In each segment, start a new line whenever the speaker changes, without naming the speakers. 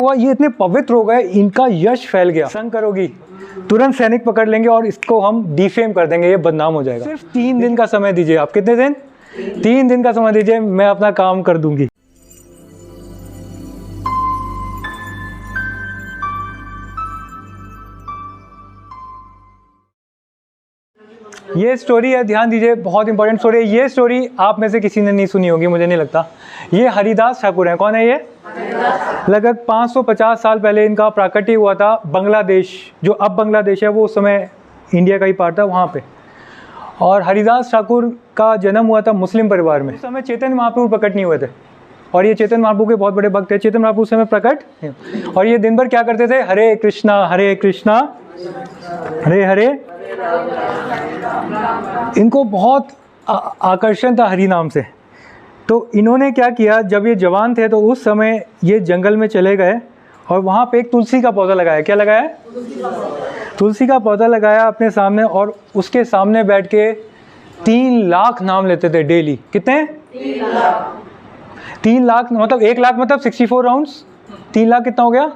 हुआ ये इतने पवित्र हो गए, इनका यश फैल गया। संग करोगी, तुरंत सैनिक पकड़ लेंगे और इसको हम डिफेम कर देंगे, ये बदनाम हो जाएगा। सिर्फ 3 दिन का समय दीजिए आप। कितने दिन? 3 दिन का समय दीजिए, मैं अपना काम कर दूंगी। ये स्टोरी है, ध्यान दीजिए, बहुत इंपॉर्टेंट स्टोरी है। ये स्टोरी आप में से किसी ने नहीं सुनी होगी, मुझे नहीं लगता। ये हरिदास ठाकुर हैं। कौन है ये? लगभग 550 साल पहले इनका प्राकट्य हुआ था। बांग्लादेश, जो अब बांग्लादेश है, वो उस समय इंडिया का ही पार्ट था, वहाँ पे। और हरिदास ठाकुर का जन्म हुआ था मुस्लिम परिवार में। उस समय चैतन्य महाप्रभु प्रकट नहीं हुए थे, और ये चैतन्य महाप्रभु के बहुत बड़े भक्त थे। चैतन्य महाप्रभु उस समय प्रकट, और ये दिन भर क्या करते थे? हरे कृष्णा हरे हरे। इनको बहुत आकर्षण था हरि नाम से। तो इन्होंने क्या किया, जब ये जवान थे तो उस समय ये जंगल में चले गए और वहाँ पे एक तुलसी का पौधा लगाया। क्या लगाया? तुलसी का पौधा लगाया अपने सामने, और उसके सामने बैठ के 3 लाख नाम लेते थे डेली। कितने? 3 लाख। मतलब 1 लाख मतलब 64 राउंड्स। 3 लाख कितना हो गया?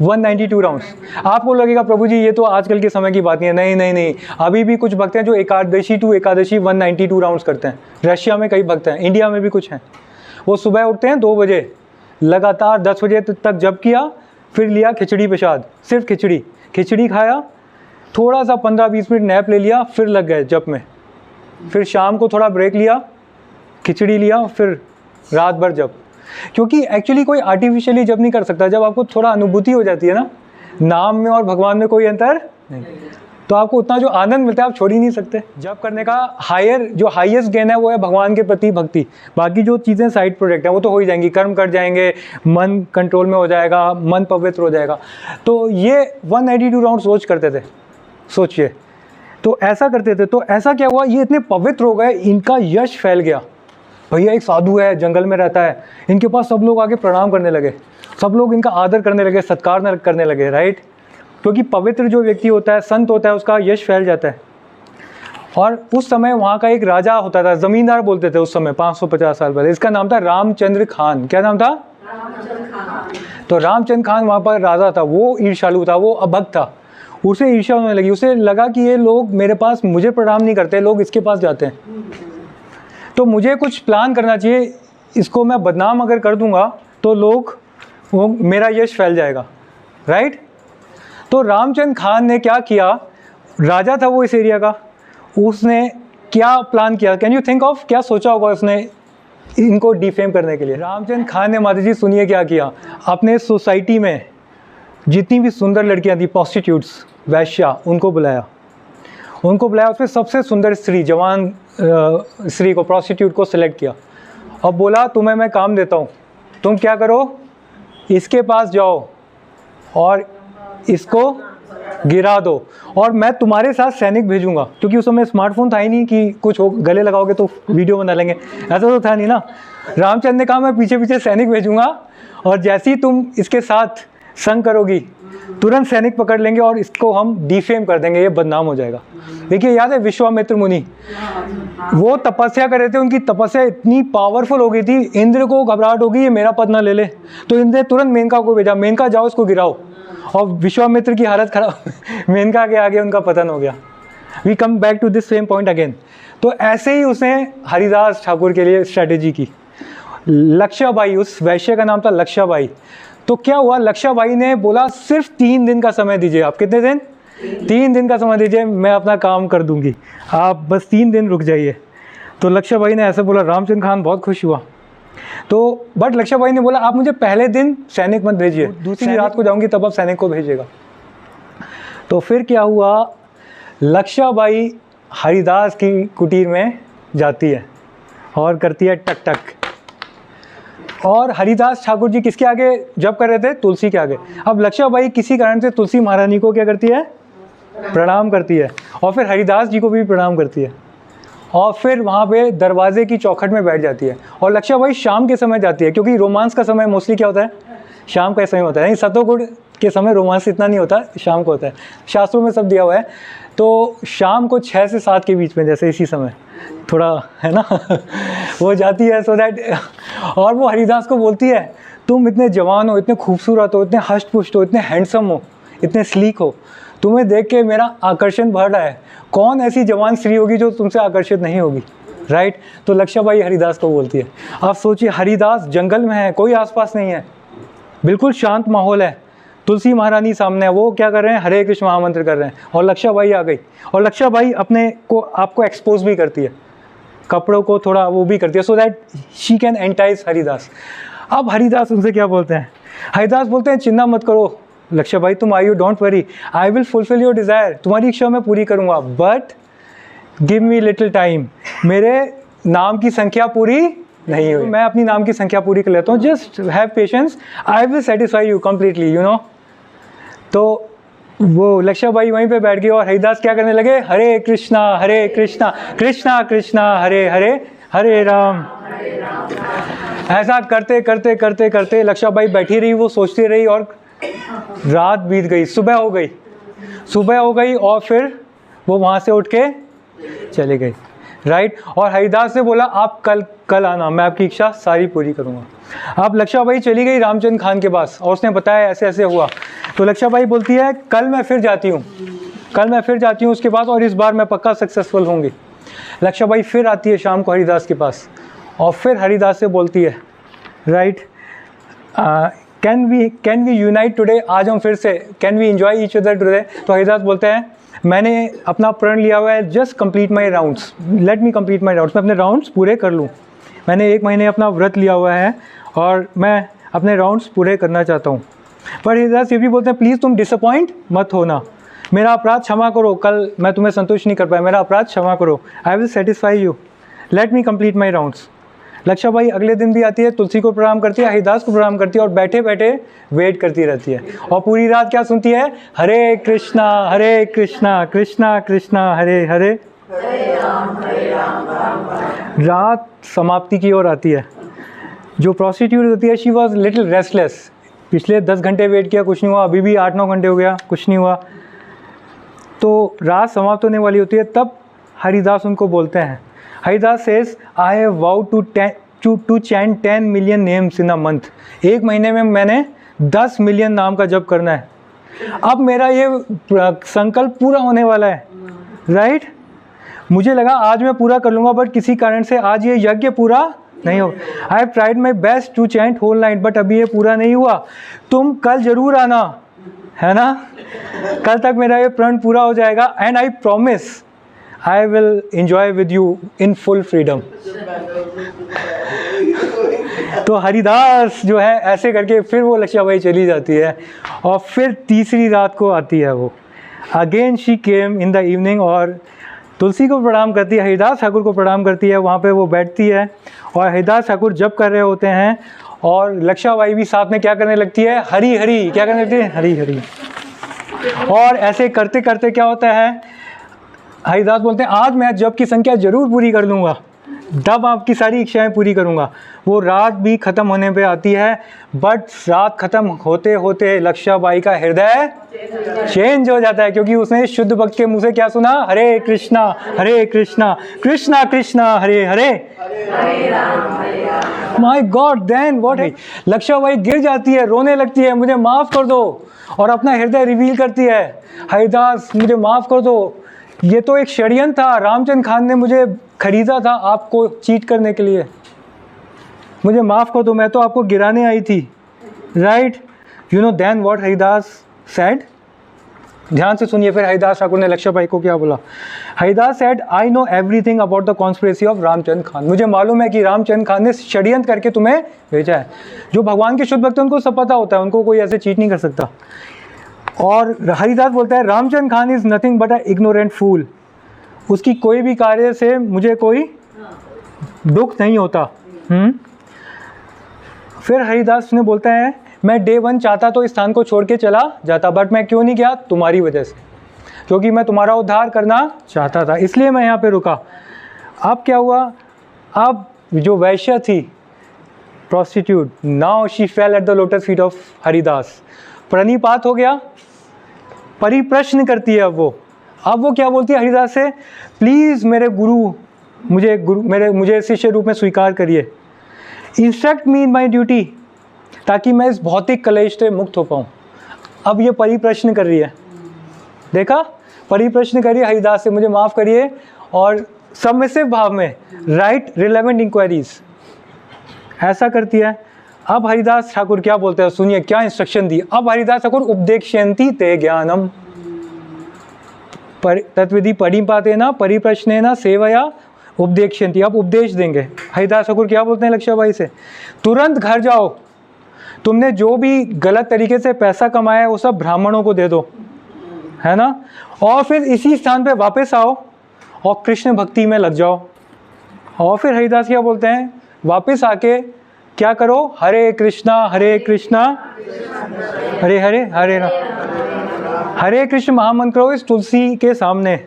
192 राउंड्स। आपको लगेगा प्रभु जी ये तो आजकल के समय की बात नहीं है। नहीं, अभी भी कुछ भक्त हैं जो एकादशी टू एकादशी 192 राउंड्स करते हैं। रशिया में कई भक्त हैं, इंडिया में भी कुछ हैं। वो सुबह उठते हैं 2 बजे, लगातार 10 बजे तक जप किया, फिर लिया खिचड़ी प्रसाद, सिर्फ खिचड़ी खाया, थोड़ा सा 15-20 मिनट नैप ले लिया, फिर लग गए जप में। फिर शाम को थोड़ा ब्रेक लिया, खिचड़ी लिया, फिर रात भर जप। क्योंकि एक्चुअली कोई आर्टिफिशियली जब नहीं कर सकता। जब आपको थोड़ा अनुभूति हो जाती है ना, नाम में और भगवान में कोई अंतर नहीं, तो आपको उतना जो आनंद मिलता है आप छोड़ ही नहीं सकते। जब करने का जो हाईएस्ट गेन है वो है भगवान के प्रति भक्ति। बाकी जो चीज़ें साइड प्रोडक्ट हैं वो तो हो ही जाएंगी, कर्म कट जाएंगे, मन कंट्रोल में हो जाएगा, मन पवित्र हो जाएगा। तो ये 192 राउंड रोज करते थे, सोचिए। तो ऐसा करते थे, तो ऐसा क्या हुआ, ये इतने पवित्र हो गए, इनका यश फैल गया। भैया एक साधु है, जंगल में रहता है, इनके पास सब लोग आके प्रणाम करने लगे, सब लोग इनका आदर करने लगे, सत्कार करने लगे, राइट। क्योंकि पवित्र जो व्यक्ति होता है, संत होता है, उसका यश फैल जाता है। और उस समय वहाँ का एक राजा होता था, ज़मींदार बोलते थे उस समय, 550 साल पहले। इसका नाम था रामचंद्र खान। क्या नाम था? रामचंद्र खान। तो रामचंद्र खान वहाँ पर राजा था। वो ईर्ष्यालु था, वो अभक्त था, उसे ईर्ष्या होने लगी। उसे लगा कि ये लोग मेरे पास, मुझे प्रणाम नहीं करते, लोग इसके पास जाते हैं, तो मुझे कुछ प्लान करना चाहिए। इसको मैं बदनाम अगर कर दूंगा तो वो मेरा यश फैल जाएगा, राइट। तो रामचंद्र खान ने क्या किया, राजा था वो इस एरिया का, उसने क्या प्लान किया? कैन यू थिंक ऑफ, क्या सोचा होगा उसने इनको डिफेम करने के लिए? रामचंद्र खान ने, माता जी सुनिए क्या किया, अपने सोसाइटी में जितनी भी सुंदर लड़कियां थी, प्रोस्टिट्यूट्स, वैश्या, उनको बुलाया। उसमें सबसे सुंदर स्त्री, जवान स्त्री को, प्रोस्टिट्यूट को सिलेक्ट किया और बोला तुम्हें मैं काम देता हूँ, तुम क्या करो, इसके पास जाओ और इसको गिरा दो, और मैं तुम्हारे साथ सैनिक भेजूंगा। क्योंकि उस समय स्मार्टफोन था ही नहीं कि कुछ हो, गले लगाओगे तो वीडियो बना लेंगे, ऐसा तो था नहीं ना। रामचंद्र ने कहा मैं पीछे पीछे सैनिक भेजूंगा, और जैसे ही तुम इसके साथ संग करोगी तुरंत सैनिक पकड़ लेंगे और इसको हम डिफेम कर देंगे, ये बदनाम हो जाएगा। देखिए याद है विश्वामित्र मुनि, वो तपस्या कर रहे थे, उनकी तपस्या इतनी पावरफुल हो गई थी, इंद्र को घबराहट होगी ये मेरा पद ना ले ले, तो इंद्र ने तुरंत मेनका को भेजा, मेनका जाओ इसको गिराओ, और विश्वामित्र की हालत खराब मेनका के आगे उनका पतन हो गया। We come back to this same point again. तो ऐसे ही उसने हरिदास ठाकुर के लिए स्ट्रैटेजी की। लक्षाबाई, उस वैश्य का नाम था लक्षाबाई। तो क्या हुआ, लक्षाबाई ने बोला सिर्फ 3 दिन का समय दीजिए आप। कितने दिन? 3 दिन का समय दीजिए, मैं अपना काम कर दूंगी, आप बस 3 दिन रुक जाइए। तो लक्षाबाई ने ऐसे बोला। रामचंद्र खान बहुत खुश हुआ। तो बट लक्षाबाई ने बोला आप मुझे पहले दिन सैनिक मत भेजिए, दूसरी रात को जाऊंगी तब आप सैनिक को भेजिएगा। तो फिर क्या हुआ, लक्षाबाई हरिदास की कुटीर में जाती है और करती है टक टक, और हरिदास ठाकुर जी किसके आगे जप कर रहे थे? तुलसी के आगे। अब लक्षाबाई किसी कारण से तुलसी महारानी को क्या करती है? प्रणाम करती है, और फिर हरिदास जी को भी प्रणाम करती है, और फिर वहाँ पे दरवाजे की चौखट में बैठ जाती है। और लक्षाबाई शाम के समय जाती है, क्योंकि रोमांस का समय मोस्टली क्या होता है? शाम का समय होता है। नहीं, सतोगुण के समय रोमांस इतना नहीं होता, शाम को होता है, शास्त्रों में सब दिया हुआ है। तो शाम को 6 से 7 के बीच में, जैसे इसी समय थोड़ा है ना वो जाती है, सो दैट, और वो हरिदास को बोलती है तुम इतने जवान हो, इतने खूबसूरत हो, इतने हष्ट पुष्ट हो, इतने हैंडसम हो, इतने स्लीक हो, तुम्हें देख के मेरा आकर्षण बढ़ रहा है। कौन ऐसी जवान स्त्री होगी जो तुमसे आकर्षित नहीं होगी, राइट? तो लक्षाबाई हरिदास को बोलती है। आप सोचिए, हरिदास जंगल में है, कोई आसपास नहीं है, बिल्कुल शांत माहौल है, तुलसी महारानी सामने है, वो क्या कर रहे हैं, हरे कृष्ण महामंत्र कर रहे हैं, और लक्षाबाई आ गई। और लक्षाबाई अपने को आपको एक्सपोज भी करती है, कपड़ों को थोड़ा वो भी करती है, so that she can entice Haridas. अब हरिदास उनसे क्या बोलते हैं? हरिदास बोलते हैं चिंता मत करो लक्षाबाई, तुम आइयो, don't worry, I will fulfil your desire, तुम्हारी इच्छा मैं पूरी करूँगा, but give me little time, मेरे नाम की संख्या पूरी नहीं हुई, मैं अपनी नाम की संख्या पूरी कर लेता हूँ, just have patience, I will satisfy you completely, you know. तो वो लक्षाबाई वहीं पे बैठ गई और हरिदास क्या करने लगे, हरे कृष्णा कृष्णा कृष्णा हरे हरे, हरे राम। ऐसा करते करते करते करते लक्षाबाई बैठी रही, वो सोचती रही, और रात बीत गई, सुबह हो गई और फिर वो वहाँ से उठ के चले गए, राइट? और हरिदास ने बोला आप कल आना, मैं आपकी इच्छा सारी पूरी करूँगा। अब लक्षाबाई चली गई रामचंद्र खान के पास और उसने बताया ऐसे ऐसे हुआ। तो लक्षाबाई बोलती है कल मैं फिर जाती हूँ उसके बाद, और इस बार मैं पक्का सक्सेसफुल होंगी। लक्षाबाई फिर आती है शाम को हरिदास के पास और फिर हरिदास से बोलती है, right, can we unite today, आज हम फिर से, can we enjoy each other today. तो हरिदास बोलते हैं मैंने अपना प्रण लिया हुआ है, just complete my rounds, late me complete my rounds, मैं अपने राउंड्स पूरे कर लूँ। मैंने 1 महीने अपना व्रत लिया हुआ है और मैं अपने राउंड्स पूरे करना चाहता हूँ। पर हरिदास ये भी बोलते हैं प्लीज़ तुम डिसअपॉइंट मत होना, मेरा अपराध क्षमा करो, कल मैं तुम्हें संतुष्ट नहीं कर पाया, मेरा अपराध क्षमा करो, I will satisfy you, let me complete my rounds. Lakshabai अगले दिन भी आती है, तुलसी को प्रणाम करती है, हरिदास को प्रणाम करती है और बैठे बैठे वेट करती रहती है। और पूरी रात क्या सुनती है, हरे कृष्णा कृष्णा कृष्णा हरे हरे, रात समाप्ति की ओर आती है। जो प्रोस्टिट्यूट होती है, शी वॉज लिटिल रेस्टलेस, पिछले 10 घंटे वेट किया, कुछ नहीं हुआ, अभी भी 8-9 घंटे हो गया, कुछ नहीं हुआ। तो रात समाप्त होने वाली होती है, तब हरिदास उनको बोलते हैं, Haridas says I have vowed to chant 10 million names in a month, 1 महीने में मैंने 10 मिलियन नाम का जप करना है। अब मेरा ये संकल्प पूरा होने वाला है, राइट? मुझे लगा आज मैं पूरा कर लूँगा, बट किसी कारण से आज ये यज्ञ पूरा नहीं हो। I have tried my best to chant whole night, but अभी ये पूरा नहीं हुआ। तुम कल जरूर आना, है ना? कल तक मेरा ये प्रण पूरा हो जाएगा, and I promise I will enjoy with you in full freedom. तो हरिदास जो है ऐसे करके फिर वो लक्षाबाई चली जाती है और फिर तीसरी रात को आती है वो, again she came in the evening, और तुलसी को प्रणाम करती है, हरिदास ठाकुर को प्रणाम करती है, वहाँ पे वो बैठती है और हरिदास ठाकुर जप कर रहे होते हैं और लक्षाबाई भी साथ में क्या करने लगती है, हरी हरी, क्या करने लगती है, हरी हरी। और ऐसे करते करते क्या होता है, हरिदास बोलते हैं आज मैं जप की संख्या जरूर पूरी कर लूँगा, तब आपकी सारी इच्छाएं पूरी करूँगा। वो रात भी ख़त्म होने पे आती है, बट रात ख़त्म होते होते लक्षाबाई का हृदय चेंज हो जाता है, क्योंकि उसने शुद्ध भक्त के मुँह से क्या सुना, हरे Krishna Krishna Krishna Hare Hare, my God, then what. लक्षाबाई गिर जाती है, रोने लगती है, मुझे माफ़ कर दो, और अपना हृदय रिवील करती है, हरिदास मुझे माफ़ कर दो, ये तो एक षड्यंत्र था, रामचंद्र खान ने मुझे खरीदा था आपको चीट करने के लिए, मुझे माफ़ कर दो, मैं तो आपको गिराने आई थी, right? You know then what Haridas said, ध्यान से सुनिए फिर हरिदास ठाकुर ने लक्षाबाई को क्या बोला। Haridas said I know everything about the conspiracy of Ramchandra Khan, मुझे मालूम है कि रामचंद्र खान ने षड्यंत्र करके तुम्हें भेजा है। जो भगवान के शुद्ध भक्त हैं उनको सब पता होता है, उनको कोई ऐसे चीट नहीं कर सकता। और हरिदास बोलता है Ramachandra Khan is nothing but a ignorant fool, उसकी कोई भी कार्य से मुझे कोई दुख नहीं होता। फिर हरिदास ने बोलता है मैं डे 1 चाहता तो इस स्थान को छोड़ के चला जाता, बट मैं क्यों नहीं गया, तुम्हारी वजह से, क्योंकि मैं तुम्हारा उद्धार करना चाहता था, इसलिए मैं यहाँ पे रुका। अब क्या हुआ, अब जो वैश्य थी, prostitute, now she fell at the lotus feet of Haridas, प्रणिपात हो गया, परिप्रश्न करती है अब वो क्या बोलती है हरिदास से, प्लीज़ मेरे गुरु, मुझे शिष्य रूप में स्वीकार करिए, instruct me in my duty, ताकि मैं इस भौतिक कलेश से मुक्त हो पाऊँ। अब ये परिप्रश्न कर रही है, देखा, परिप्रश्न करिए हरिदास से, मुझे माफ़ करिए, और सबमिसिव भाव में राइट रिलेवेंट इंक्वायरीज, ऐसा करती है। अब हरिदास ठाकुर क्या बोलते हैं, सुनिए क्या इंस्ट्रक्शन दी। अब हरिदास ठाकुर उपदेक्षयन्ति ते ज्ञानम तत्विधि परिपातेन परिप्रश्नेन सेवया उपदेक्षयन्ति। अब उपदेश देंगे। हरिदास ठाकुर क्या बोलते हैं लक्ष्याबाई से, तुरंत घर जाओ, तुमने जो भी गलत तरीके से पैसा कमाया है वो सब ब्राह्मणों को दे दो, है ना, और फिर इसी स्थान पे वापस आओ और कृष्ण भक्ति में लग जाओ। और फिर हरिदास क्या बोलते हैं, वापस आके क्या करो, हरे कृष्णा हरे हरे हरे राम, हरे कृष्ण महामंत्र करो इस तुलसी के सामने,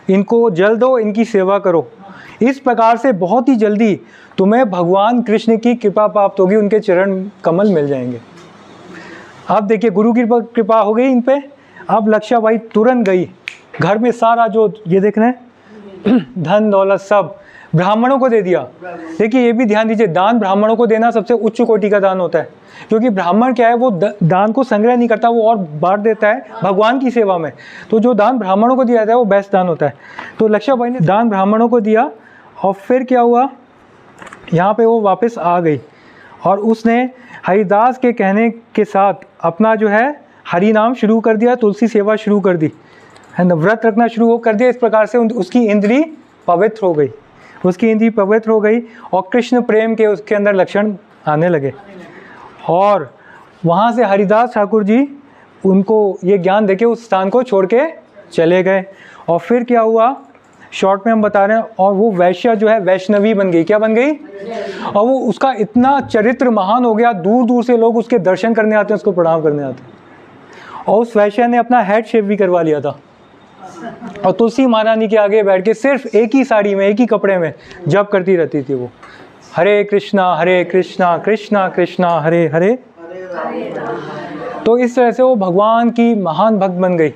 इनको जल दो, इनकी सेवा करो। इस प्रकार से बहुत ही जल्दी तुम्हें भगवान कृष्ण की कृपा प्राप्त होगी, उनके चरण कमल मिल जाएंगे। अब देखिए गुरु की कृपा हो गई इन पे। अब लक्ष्याबाई तुरंत गई, घर में सारा जो ये देख रहे हैं धन दौलत सब ब्राह्मणों को दे दिया। देखिए ये भी ध्यान दीजिए, दान ब्राह्मणों को देना सबसे उच्च कोटि का दान होता है, क्योंकि ब्राह्मण क्या है, वो दान को संग्रह नहीं करता, वो और बांट देता है भगवान की सेवा में। तो जो दान ब्राह्मणों को दिया जाता है वो बेस्ट दान होता है। तो लक्ष्याबाई ने दान ब्राह्मणों को दिया, और फिर क्या हुआ, यहाँ पे वो वापस आ गई और उसने हरिदास के कहने के साथ अपना जो है हरि नाम शुरू कर दिया, तुलसी सेवा शुरू कर दी, है ना, व्रत रखना शुरू कर दिया। इस प्रकार से उसकी इंद्री पवित्र हो गई, उसकी इंद्री पवित्र हो गई और कृष्ण प्रेम के उसके अंदर लक्षण आने लगे। और वहाँ से हरिदास ठाकुर जी उनको ये ज्ञान देके उस स्थान को छोड़ के चले गए। और फिर क्या हुआ, शॉर्ट में हम बता रहे हैं, और वो वैश्या जो है वैष्णवी बन गई। क्या बन गई, और वो उसका इतना चरित्र महान हो गया, दूर दूर से लोग उसके दर्शन करने आते हैं, उसको प्रणाम करने आते हैं। और उस वैश्या ने अपना हेड शेव भी करवा लिया था, और तुलसी महारानी के आगे बैठ के सिर्फ एक ही साड़ी में, एक ही कपड़े में जप करती रहती थी वो, हरे कृष्णा कृष्णा कृष्णा हरे हरे। तो इस तरह से वो भगवान की महान भक्त बन गई,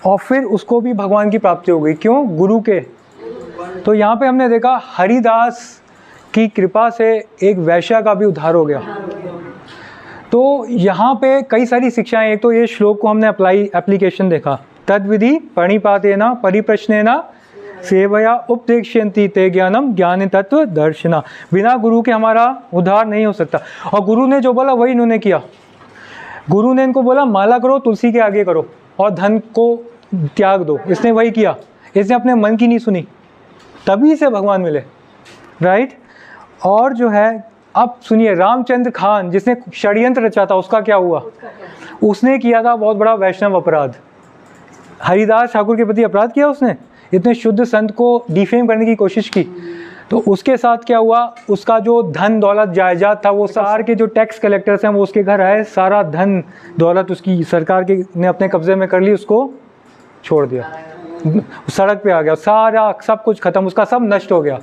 और फिर उसको भी भगवान की प्राप्ति हो गई। क्यों, गुरु के। तो यहाँ पे हमने देखा हरिदास की कृपा से एक वैश्या का भी उद्धार हो गया। तो यहाँ पे कई सारी शिक्षाएं, एक तो ये श्लोक को हमने एप्लीकेशन देखा, तद्विधि परिपातेन परिप्रश्नेन सेवया उपदेक्ष्यन्ति ते ज्ञानम ज्ञान तत्व दर्शना। बिना गुरु के हमारा उद्धार नहीं हो सकता। और गुरु ने जो बोला वही इन्होंने किया। गुरु ने इनको बोला माला करो, तुलसी के आगे करो, और धन को त्याग दो। इसने वही किया, इसने अपने मन की नहीं सुनी, तभी से भगवान मिले, राइट। और जो है अब सुनिए, रामचंद्र खान जिसने षड्यंत्र रचा था, उसका क्या हुआ, उसने किया था बहुत बड़ा वैष्णव अपराध। हरिदास ठाकुर के प्रति अपराध किया उसने, इतने शुद्ध संत को डिफेम करने की कोशिश की। तो उसके साथ क्या हुआ, उसका जो धन दौलत जायदाद था, वो सरकार के जो टैक्स कलेक्टर्स हैं वो उसके घर आए, सारा धन दौलत उसकी सरकार के ने अपने कब्जे में कर ली, उसको छोड़ दिया, सड़क पे आ गया, सारा सब कुछ खत्म, उसका सब नष्ट हो गया।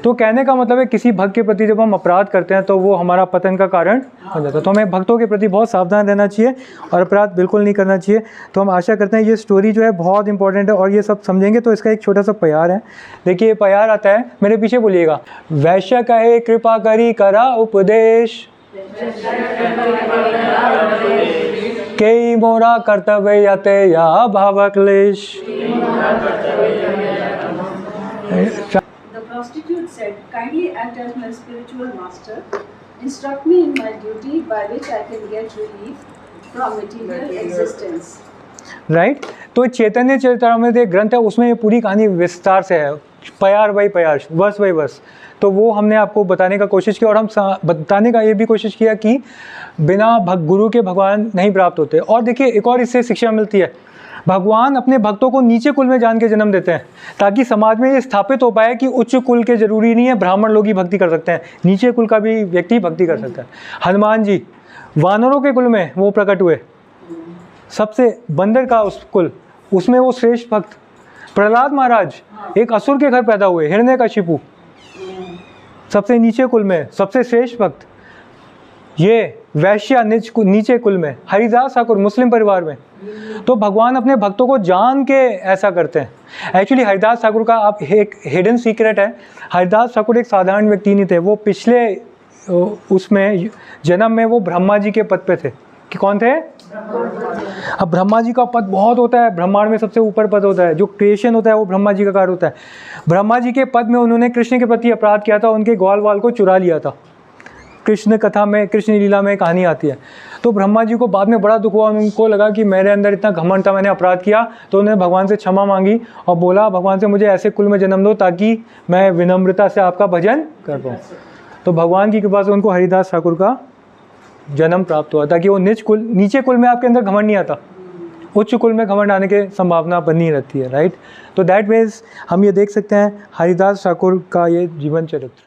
तो कहने का मतलब है किसी भक्त के प्रति जब हम अपराध करते हैं तो वो हमारा पतन का कारण हो जाता है। तो हमें भक्तों के प्रति बहुत सावधान रहना चाहिए और अपराध बिल्कुल नहीं करना चाहिए। तो हम आशा करते हैं ये स्टोरी जो है बहुत इंपॉर्टेंट है और ये सब समझेंगे। तो इसका एक छोटा सा प्यार है, देखिए प्यार आता है, मेरे पीछे बोलिएगा। वैश्य कहे कृपा करी करा उपदेश, कई मोरा कर्तव्य यते या भाव क्लेश।
The prostitute said, kindly act as my spiritual master, instruct me in my duty by which I can get relief from material existence.
Right तो चैतन्य चरितामृत एक ग्रंथ है, उसमें ये पूरी कहानी विस्तार से है, प्यार बाई प्यार, वर्स बाई वर्स। तो वो हमने आपको बताने का कोशिश किया और हम बताने का ये भी कोशिश किया कि बिना गुरु के भगवान नहीं प्राप्त होते। और देखिए एक और इससे शिक्षा मिलती है, भगवान अपने भक्तों को नीचे कुल में जान के जन्म देते हैं ताकि समाज में ये स्थापित हो पाए कि उच्च कुल के जरूरी नहीं है ब्राह्मण लोग ही भक्ति कर सकते हैं, नीचे कुल का भी व्यक्ति भक्ति कर सकता है। हनुमान जी वानरों के कुल में वो प्रकट हुए, सबसे बंदर का उस कुल, उसमें वो श्रेष्ठ भक्त। प्रहलाद महाराज एक असुर के घर पैदा हुए, हिरण्यकशिपु, सबसे नीचे कुल में सबसे श्रेष्ठ भक्त। ये वैश्य नीचे कुल में, हरिदास ठाकुर मुस्लिम परिवार में। तो भगवान अपने भक्तों को जान के ऐसा करते हैं। एक्चुअली हरिदास ठाकुर का आप एक हिडन सीक्रेट है, हरिदास ठाकुर एक साधारण व्यक्ति नहीं थे, वो पिछले उसमें जन्म में वो ब्रह्मा जी के पद पे थे कि कौन थे? अब ब्रह्मा जी का पद बहुत होता है, ब्रह्मांड में सबसे ऊपर पद होता है, जो क्रिएशन होता है वो ब्रह्मा जी का कार्य होता है। ब्रह्मा जी के पद में उन्होंने कृष्ण के प्रति अपराध किया था, उनके ग्वाल वाल को चुरा लिया था। कृष्ण कथा में, कृष्ण लीला में कहानी आती है। तो ब्रह्मा जी को बाद में बड़ा दुख हुआ, उनको लगा कि मेरे अंदर इतना घमंड था, मैंने अपराध किया। तो उन्होंने भगवान से क्षमा मांगी और बोला भगवान से मुझे ऐसे कुल में जन्म दो ताकि मैं विनम्रता से आपका भजन कर पाऊँ। तो भगवान की कृपा से उनको हरिदास ठाकुर का जन्म प्राप्त हुआ ताकि वो नीचे कुल में आपके अंदर घमंड नहीं आता, उच्च कुल में घमंड आने की संभावना बनी रहती है, राइट। तो दैट वेज हम ये देख सकते हैं हरिदास ठाकुर का ये जीवन चरित्र।